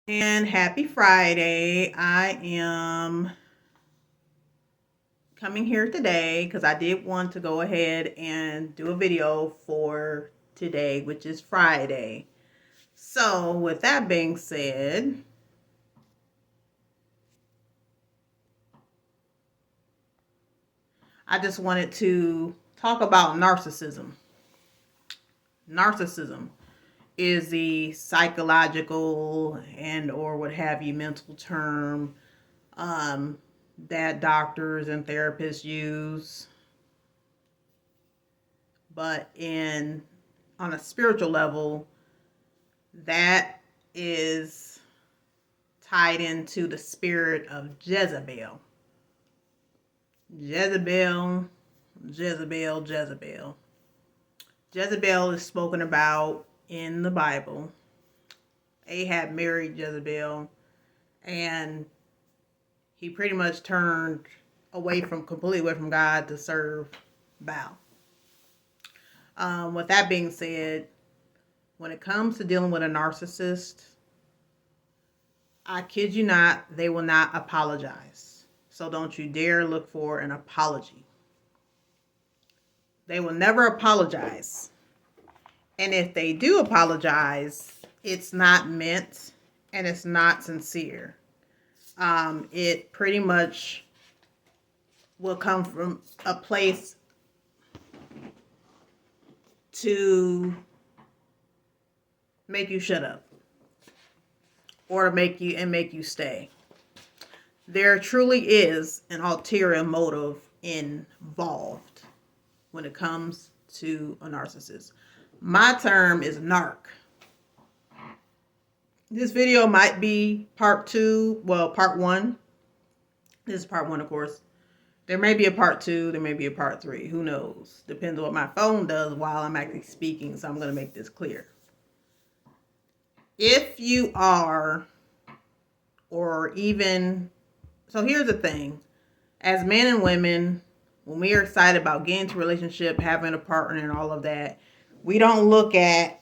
And happy Friday. I am coming here today because I did want to go ahead and do a video for today, which is Friday. So, with that being said, I just wanted to talk about narcissism. Narcissism is the psychological and or what have you mental term um, that doctors and therapists use, but in on a spiritual level, that is tied into the spirit of Jezebel. Jezebel, Jezebel, Jezebel. Jezebel is spoken about in the Bible. Ahab married Jezebel, and he pretty much turned completely away from God to serve Baal. With that being said, when it comes to dealing with a narcissist, I kid you not, they will not apologize. So don't you dare look for an apology. They will never apologize. And if they do apologize, it's not meant and it's not sincere. It pretty much will come from a place to make you shut up or make you stay. There truly is an ulterior motive involved when it comes to a narcissist. My term is narc. This video might be part one. This is part one, of course. There may be a part two, there may be a part three. Who knows? Depends on what my phone does while I'm actually speaking, so I'm going to make this clear. If you are, or even, so here's the thing. As men and women, when we are excited about getting into a relationship, having a partner and all of that, we don't look at,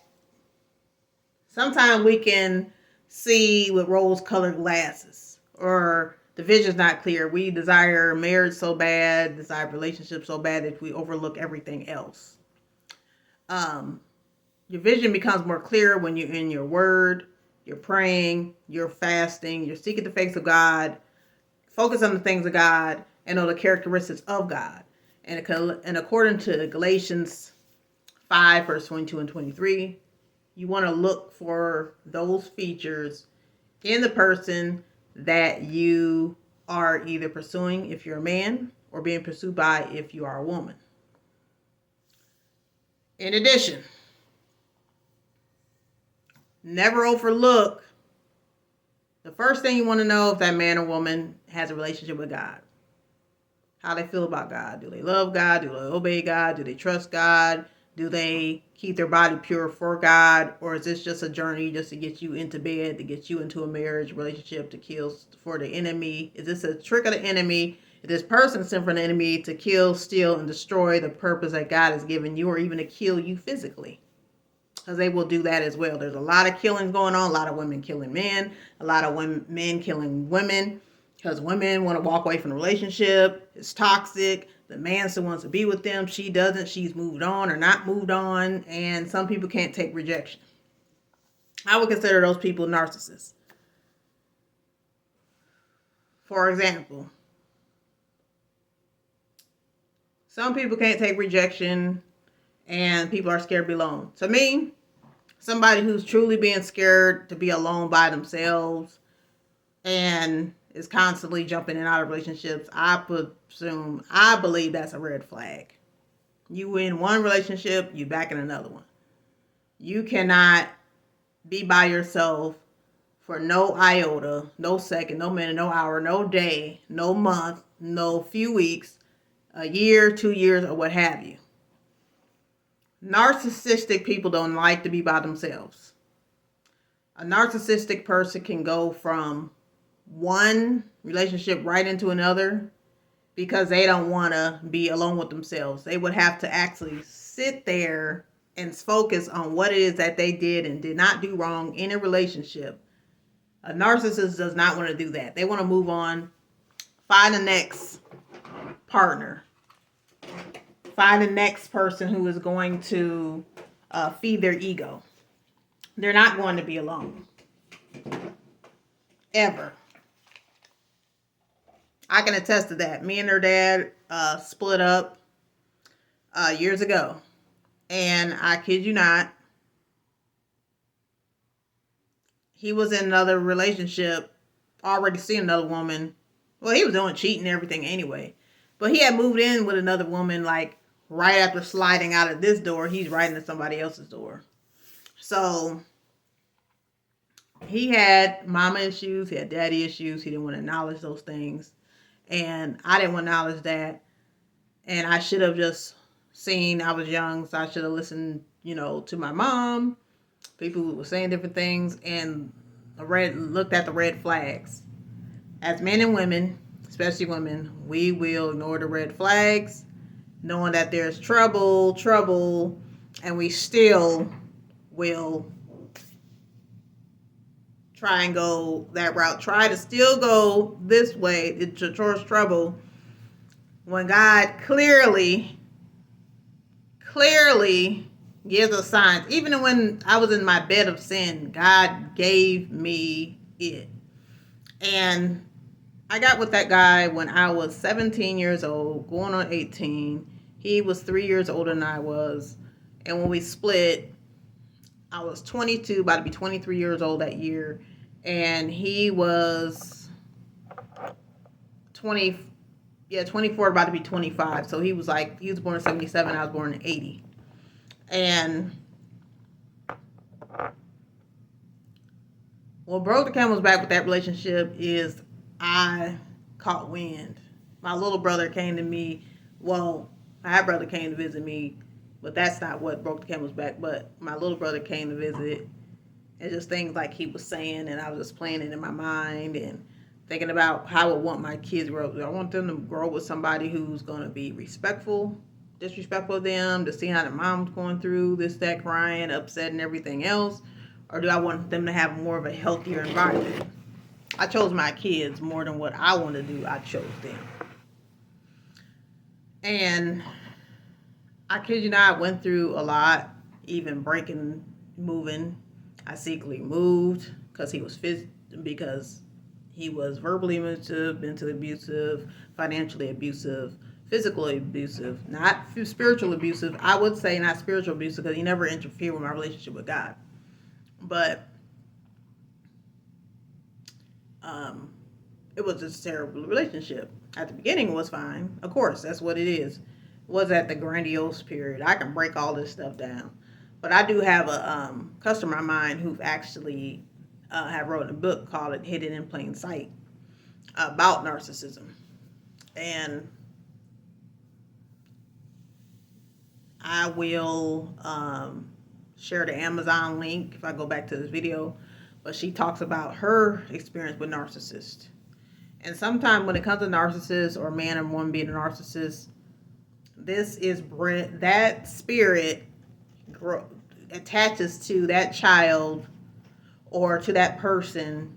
sometimes we can see with rose-colored glasses, or the vision's not clear. We desire marriage so bad, desire relationships so bad that we overlook everything else. Your vision becomes more clear when you're in your word, you're praying, you're fasting, you're seeking the face of God, focus on the things of God, and on the characteristics of God. And according to Galatians 5, verse 22 and 23, you want to look for those features in the person that you are either pursuing if you're a man or being pursued by if you are a woman. In addition, never overlook the first thing you want to know if that man or woman has a relationship with God. How they feel about God. Do they love God? Do they obey God? Do they trust God? Do they keep their body pure for God? Or is this just a journey just to get you into bed, to get you into a marriage relationship, to kill for the enemy? Is this a trick of the enemy? Is this person sent from the enemy to kill, steal, and destroy the purpose that God has given you, or even to kill you physically? Because they will do that as well. There's a lot of killing going on, a lot of women killing men, a lot of men killing women, because women want to walk away from the relationship. It's toxic. The man still wants to be with them. She doesn't. She's moved on or not moved on. And some people can't take rejection. I would consider those people narcissists. For example, some people can't take rejection and people are scared to be alone. To me, somebody who's truly being scared to be alone by themselves and is constantly jumping in and out of relationships, I believe that's a red flag. You in one relationship, you back in another one. You cannot be by yourself for no iota, no second, no minute, no hour, no day, no month, no few weeks, a year, 2 years, or what have you. Narcissistic people don't like to be by themselves. A narcissistic person can go from one relationship right into another because they don't want to be alone with themselves. They would have to actually sit there and focus on what it is that they did and did not do wrong in a relationship A narcissist does not want to do that. They want to move on, find the next partner, find the next person who is going to feed their ego. They're not going to be alone. Ever. I can attest to that. Me and her dad split up years ago. And I kid you not, he was in another relationship, already seeing another woman. Well, he was doing cheating and everything anyway. But he had moved in with another woman, like, right after sliding out of this door, he's right into somebody else's door. So, he had mama issues, he had daddy issues, he didn't want to acknowledge those things. And I didn't want to acknowledge that. And I should have just seen, I was young, so I should have listened, to my mom. People who were saying different things, and looked at the red flags. As men and women, especially women, we will ignore the red flags, knowing that there's trouble, and we still will try and go that route. Try to still go this way towards trouble when God clearly gives us signs. Even when I was in my bed of sin, God gave me it. And I got with that guy when I was 17 years old, going on 18. He was 3 years older than I was. And when we split, I was 22, about to be 23 years old that year. And he was 24, about to be 25. So he was born in 77, I was born in 80. And what broke the camel's back with that relationship is I caught wind. My little brother came to me. Well, my brother came to visit me, but that's not what broke the camel's back. But my little brother came to visit, and just things like he was saying, and I was just playing it in my mind and thinking about how I would want my kids to grow up. I want them to grow with somebody who's going to be disrespectful of them, to see how their mom's going through this, that, crying, upset, and everything else? Or do I want them to have more of a healthier environment? I chose my kids more than what I want to do. I chose them. And I kid you not, I went through a lot, even breaking, moving. I secretly moved because he was verbally abusive, mentally abusive, financially abusive, physically abusive, not spiritual abusive. I would say not spiritual abusive because he never interfered with my relationship with God. But it was just a terrible relationship. At the beginning, it was fine. Of course, that's what it is. It was at the grandiose period. I can break all this stuff down. But I do have a customer of mine who actually have wrote a book called Hidden in Plain Sight about narcissism. And I will share the Amazon link if I go back to this video. But she talks about her experience with narcissists. And sometimes when it comes to narcissists, or man or woman being a narcissist, that spirit attaches to that child or to that person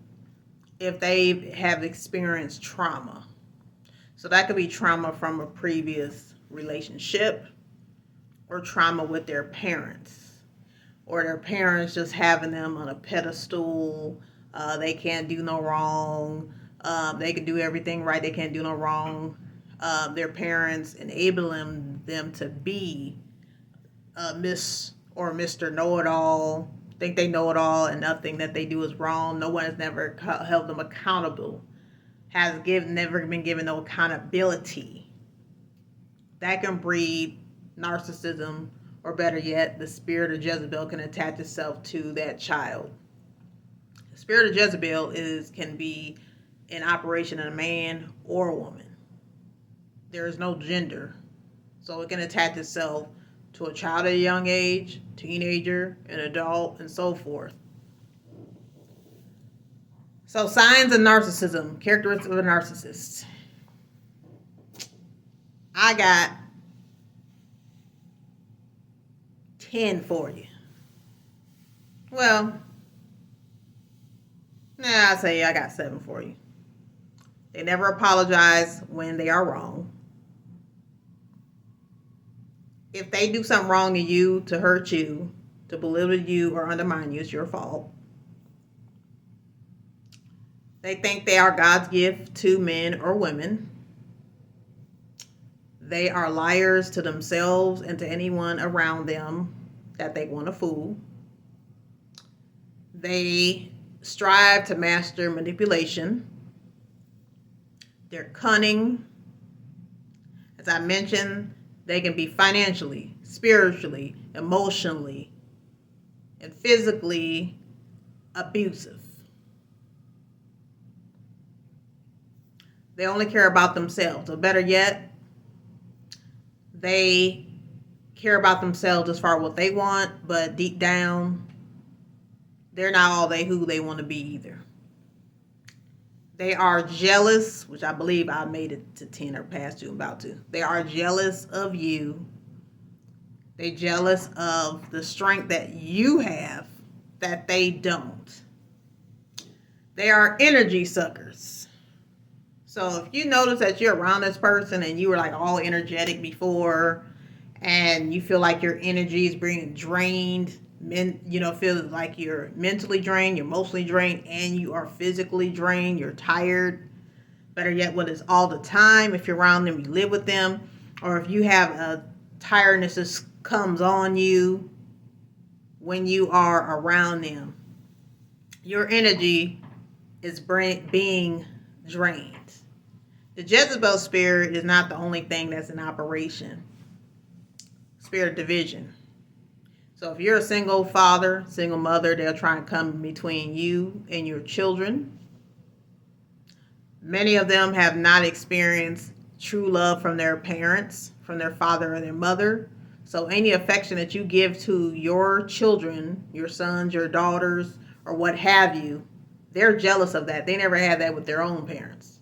if they have experienced trauma. So that could be trauma from a previous relationship, or trauma with their parents, or their parents just having them on a pedestal. They can't do no wrong. They can do everything right. They can't do no wrong. Their parents enabling them to be Miss or Mr. Know-it-all, think they know it all, and nothing that they do is wrong. No one has never held them accountable, never been given no accountability. That can breed narcissism, or better yet, the spirit of Jezebel can attach itself to that child. The spirit of Jezebel can be in operation in a man or a woman. There is no gender. So it can attach itself to a child at a young age, teenager, an adult, and so forth. So signs of narcissism, characteristics of a narcissist. I got 10 for you. Well, Nah, I say I got 7 for you. They never apologize when they are wrong. If they do something wrong to you, to hurt you, to belittle you, or undermine you, it's your fault. They think they are God's gift to men or women. They are liars to themselves and to anyone around them that they want to fool. They strive to master manipulation. They're cunning. As I mentioned, they can be financially, spiritually, emotionally, and physically abusive. They only care about themselves. Or better yet, they care about themselves as far as what they want, but deep down, they're not all who they want to be either. They are jealous, which I believe I made it to 10 or past 2, about to. They are jealous of you. They're jealous of the strength that you have that they don't. They are energy suckers. So if you notice that you're around this person and you were like all energetic before and you feel like your energy is being drained, feel like you're mentally drained, you're emotionally drained, and you are physically drained, you're tired. Better yet, what is all the time if you're around them, you live with them, or if you have a tiredness that comes on you when you are around them, your energy is being drained. The Jezebel spirit is not the only thing that's in operation. Spirit division. So if you're a single father, single mother, they'll try and come between you and your children. Many of them have not experienced true love from their parents, from their father or their mother. So any affection that you give to your children, your sons, your daughters, or what have you, they're jealous of that. They never had that with their own parents.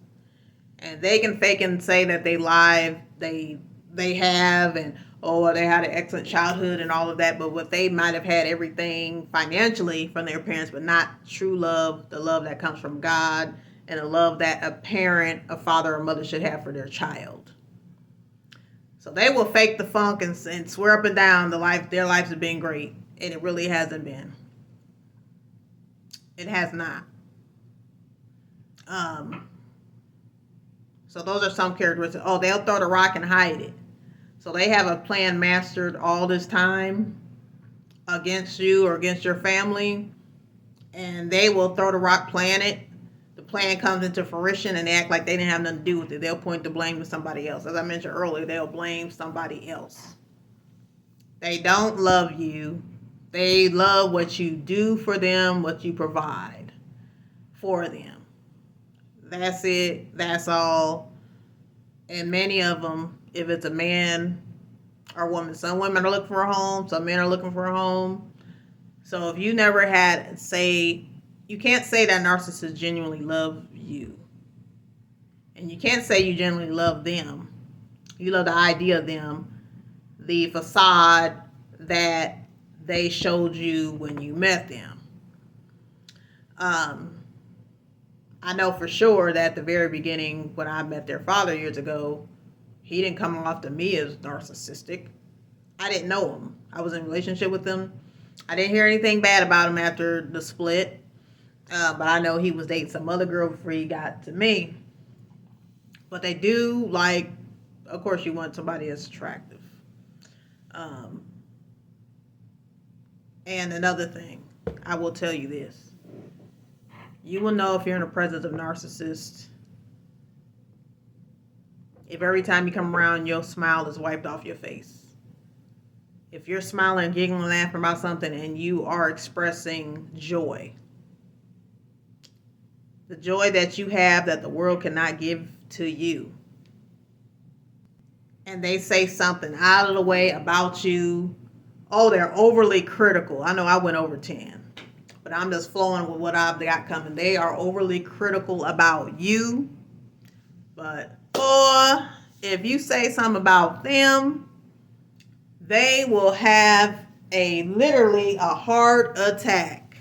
And they can fake and say that they live, they have, and they had an excellent childhood and all of that, but what they might have had everything financially from their parents, but not true love, the love that comes from God, and the love that a parent, a father or mother should have for their child. So they will fake the funk and swear up and down their lives have been great, and it really hasn't been. It has not. So those are some characteristics. They'll throw the rock and hide it. So they have a plan mastered all this time against you or against your family, and they will throw the rock, plan it. The plan comes into fruition, and they act like they didn't have nothing to do with it. They'll point the blame to somebody else. As I mentioned earlier, they'll blame somebody else. They don't love you. They love what you do for them, what you provide for them. That's it. That's all. And many of them, if it's a man or woman, some women are looking for a home, some men are looking for a home. So if you never had, you can't say that narcissists genuinely love you. And you can't say you genuinely love them. You love the idea of them, the facade that they showed you when you met them. I know for sure that at the very beginning, when I met their father years ago, he didn't come off to me as narcissistic. I didn't know him. I was in a relationship with him. I didn't hear anything bad about him after the split. But I know he was dating some other girl before he got to me. But they do of course, you want somebody that's attractive. And another thing, I will tell you this. You will know if you're in the presence of narcissists if every time you come around, your smile is wiped off your face. If you're smiling, giggling, laughing about something, and you are expressing joy, the joy that you have that the world cannot give to you, and they say something out of the way about you, they're overly critical. I know I went over 10. But I'm just flowing with what I've got coming. They are overly critical about you. Or if you say something about them, they will have literally a heart attack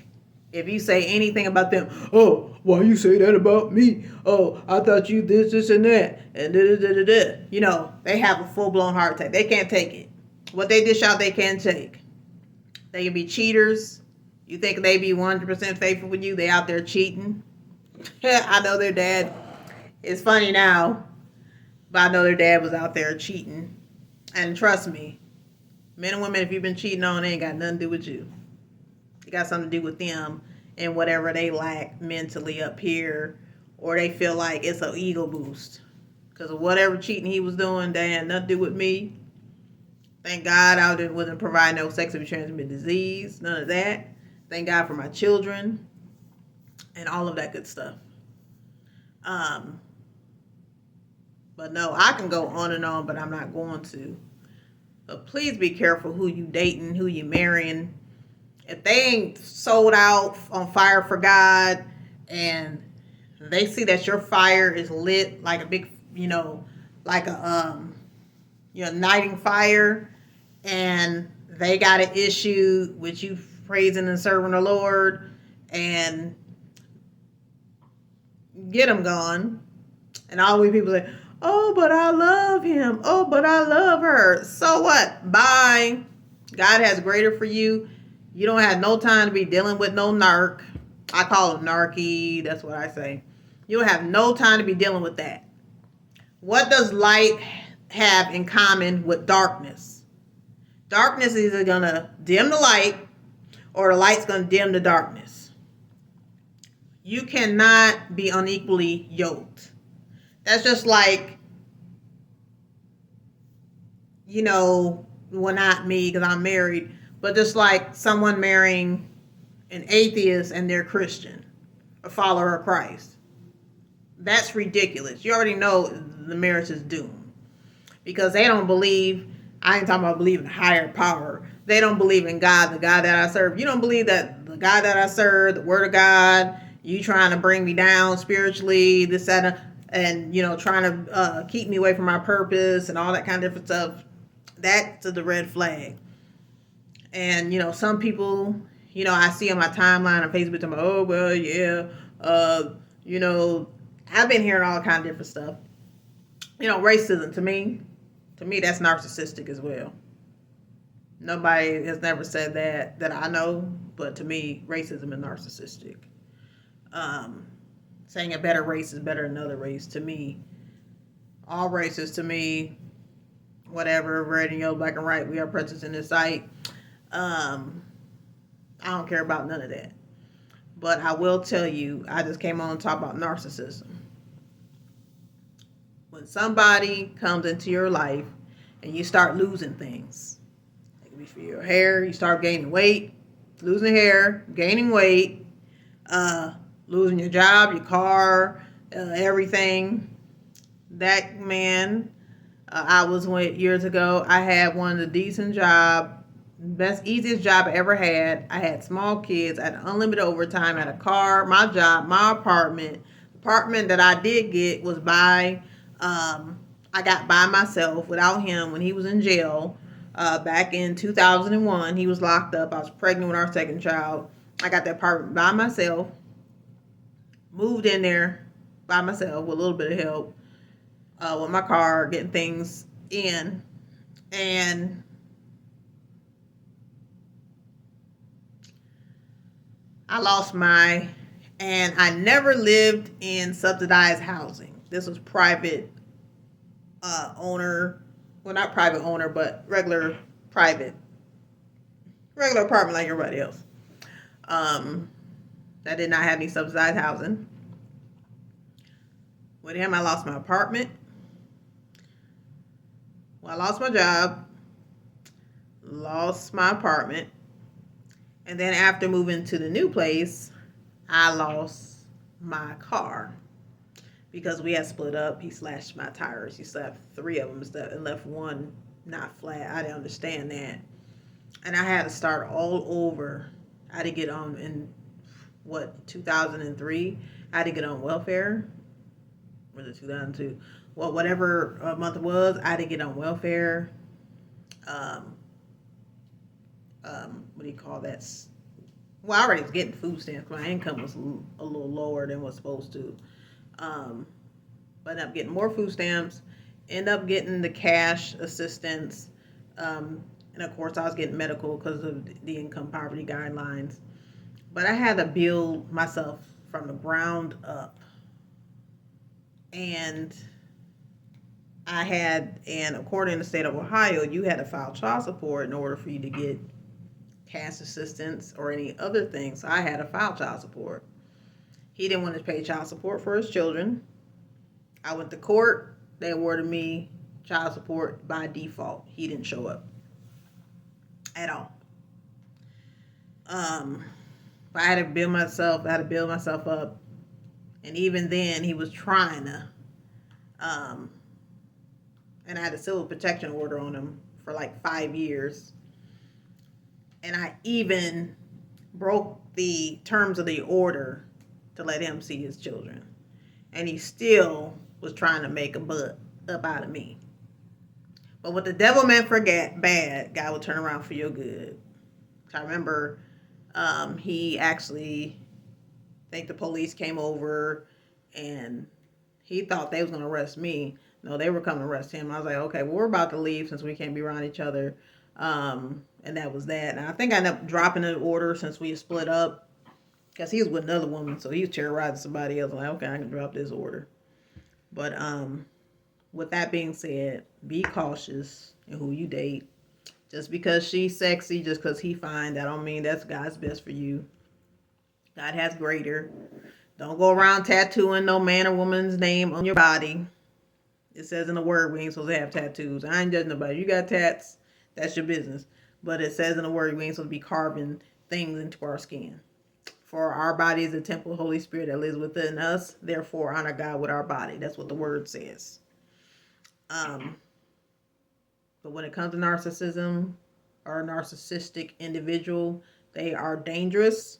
If you say anything about them, oh, why you say that about me? Oh, I thought you this, and that, and da da da da. You know, they have a full blown heart attack. They can't take it. What they dish out, they can't take. They can be cheaters. You think they be 100% faithful with you? They out there cheating. I know their dad. It's funny now, but I know their dad was out there cheating. And trust me, men and women, if you've been cheating on, it ain't got nothing to do with you. It got something to do with them and whatever they lack mentally up here, or they feel like it's an ego boost. Because of whatever cheating he was doing, that had nothing to do with me. Thank God I wasn't providing no sexually transmitted disease, none of that. Thank God for my children and all of that good stuff. But no, I can go on and on, but I'm not going to. But please be careful who you dating, who you marrying. If they ain't sold out on fire for God and they see that your fire is lit like a big, like a, igniting fire, and they got an issue with you praising and serving the Lord, and get them gone. And always people say, oh, but I love him. Oh, but I love her. So what? Bye. God has greater for you. You don't have no time to be dealing with no narc. I call him narky. That's what I say. You don't have no time to be dealing with that. What does light have in common with darkness? Darkness is either going to dim the light or the light's going to dim the darkness. You cannot be unequally yoked. That's just like, well, not me because I'm married, but just like someone marrying an atheist and they're Christian, a follower of Christ. That's ridiculous. You already know the marriage is doomed because they don't believe. I ain't talking about believing in higher power. They don't believe in God, the God that I serve. You don't believe that the God that I serve, the Word of God, you trying to bring me down spiritually, this, that, and trying to keep me away from my purpose and all that kind of different stuff. That's the red flag. And some people, I see on my timeline on Facebook, talking about, oh well, yeah, I've been hearing all kind of different stuff. Racism to me that's narcissistic as well. Nobody has never said that I know, but to me, racism is narcissistic. Saying a better race is better than another race, to me, all races, to me, whatever, red and yellow, black and white, we are present in this sight. I don't care about none of that. But I will tell you, I just came on to talk about narcissism. When somebody comes into your life and you start losing things, it can be for your hair, you start gaining weight, losing hair, gaining weight, losing your job, your car, everything. That man, I was with years ago. I had one of the decent job, best, easiest job I ever had. I had small kids. I had unlimited overtime. I had a car, my job, my apartment. The apartment that I did get was I got by myself without him when he was in jail. Back in 2001, he was locked up. I was pregnant with our second child. I got that apartment by myself. Moved in there by myself with a little bit of help with my car, getting things in. And and I never lived in subsidized housing. This was private owner, well, not private owner, but regular apartment like everybody else. That did not have any subsidized housing. With him, I lost my apartment. Well, I lost my job, lost my apartment, and then after moving to the new place, I lost my car because we had split up. He slashed my tires. He slapped 3 of them and left one not flat. I didn't understand that, and I had to start all over. I had to get on in 2003. I had to get on welfare. Was it 2002? Well, whatever month it was, I had to get on welfare. What do you call that? Well, I already was getting food stamps. My income was a little lower than what's supposed to. Um, but I ended up getting more food stamps. End up getting the cash assistance. Um, and of course, I was getting medical because of the income poverty guidelines. But I had to build myself from the ground up. And and according to the state of Ohio, you had to file child support in order for you to get cash assistance or any other things. So I had to file child support. He didn't want to pay child support for his children. I went to court. They awarded me child support by default. He didn't show up at all. Um, I had to build myself. I had to build myself up, and even then, he was trying to. Um, and I had a civil protection order on him for like 5 years, and I even broke the terms of the order to let him see his children, and he still was trying to make a butt up out of me. But what the devil meant for bad, God will turn around for your good. I remember he actually, I think the police came over and he thought they was going to arrest me. No, they were coming to arrest him. I was like, okay, well, we're about to leave since we can't be around each other. And that was that. And I think I ended up dropping an order since we split up because he was with another woman. So he was terrorizing somebody else. I'm like, okay, I can drop this order. But with that being said, be cautious in who you date. Just because she's sexy, just because he fine, that don't mean that's God's best for you. God has greater. Don't go around tattooing no man or woman's name on your body. It says in the word we ain't supposed to have tattoos. I ain't judging nobody. You got tats, that's your business. But it says in the word we ain't supposed to be carving things into our skin. For our body is a temple of the Holy Spirit that lives within us. Therefore, honor God with our body. That's what the word says. But when it comes to narcissism or a narcissistic individual, they are dangerous.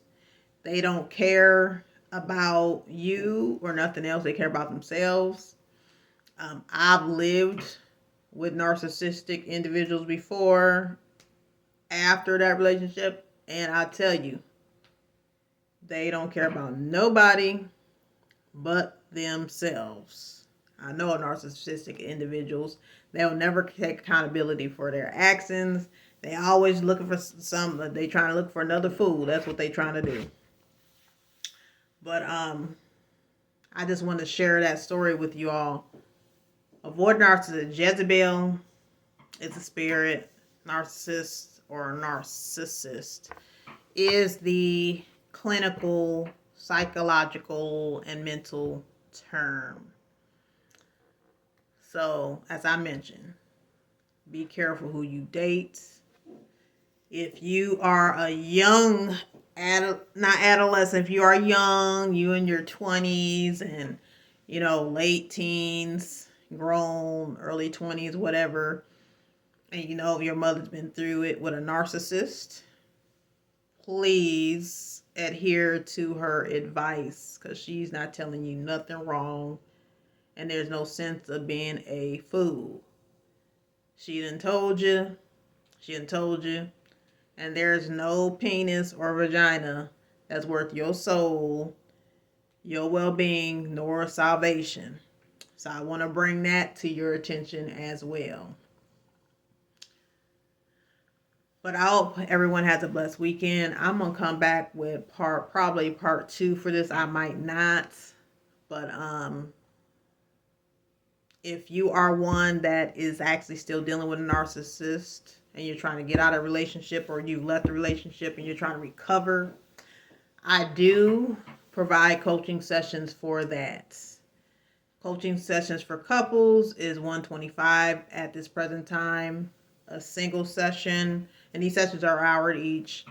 They don't care about you or nothing else. They care about themselves. I've lived with narcissistic individuals before, after that relationship, and I tell you, they don't care about nobody but themselves. I know narcissistic individuals. They'll never take accountability for their actions. They always looking for they trying to look for another fool. That's what they trying to do. But I just want to share that story with you all. Avoid narcissism. Jezebel is a spirit. Narcissist or narcissist is the clinical, psychological, and mental term. So, as I mentioned, be careful who you date. If you are a young, not adolescent, if you are young, you in your 20s and, late teens, grown, early 20s, whatever, and your mother's been through it with a narcissist, please adhere to her advice because she's not telling you nothing wrong. And there's no sense of being a fool. She done told you. And there's no penis or vagina that's worth your soul, your well-being, nor salvation. So I want to bring that to your attention as well. But I hope everyone has a blessed weekend. I'm going to come back with probably part 2 for this. I might not. But if you are one that is actually still dealing with a narcissist and you're trying to get out of a relationship or you've left the relationship and you're trying to recover, I do provide coaching sessions for that. Coaching sessions for couples is $125 at this present time. A single session, and these sessions are an hour each.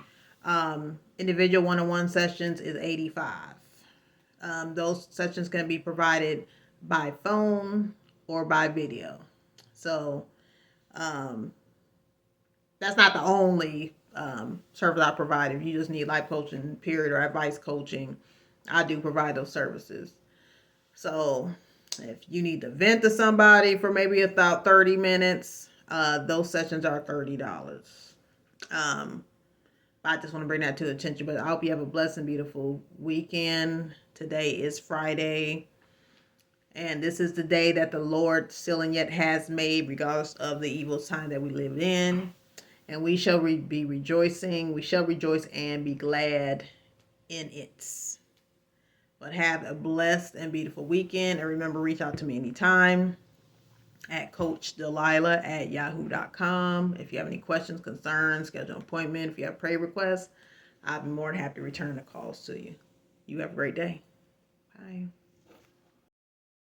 Individual one-on-one sessions is $85. Those sessions can be provided by phone or by video. So that's not the only service I provide. If you just need life coaching, period, or advice coaching, I do provide those services. So if you need to vent to somebody for maybe about 30 minutes, those sessions are $30. I just want to bring that to attention. But I hope you have a blessed and beautiful weekend. Today is Friday. And this is the day that the Lord still and yet has made, regardless of the evil time that we live in. And we shall be rejoicing. We shall rejoice and be glad in it. But have a blessed and beautiful weekend. And remember, reach out to me anytime at CoachDelilah@yahoo.com. If you have any questions, concerns, schedule an appointment. If you have prayer requests, I'll be more than happy to return the calls to you. You have a great day. Bye.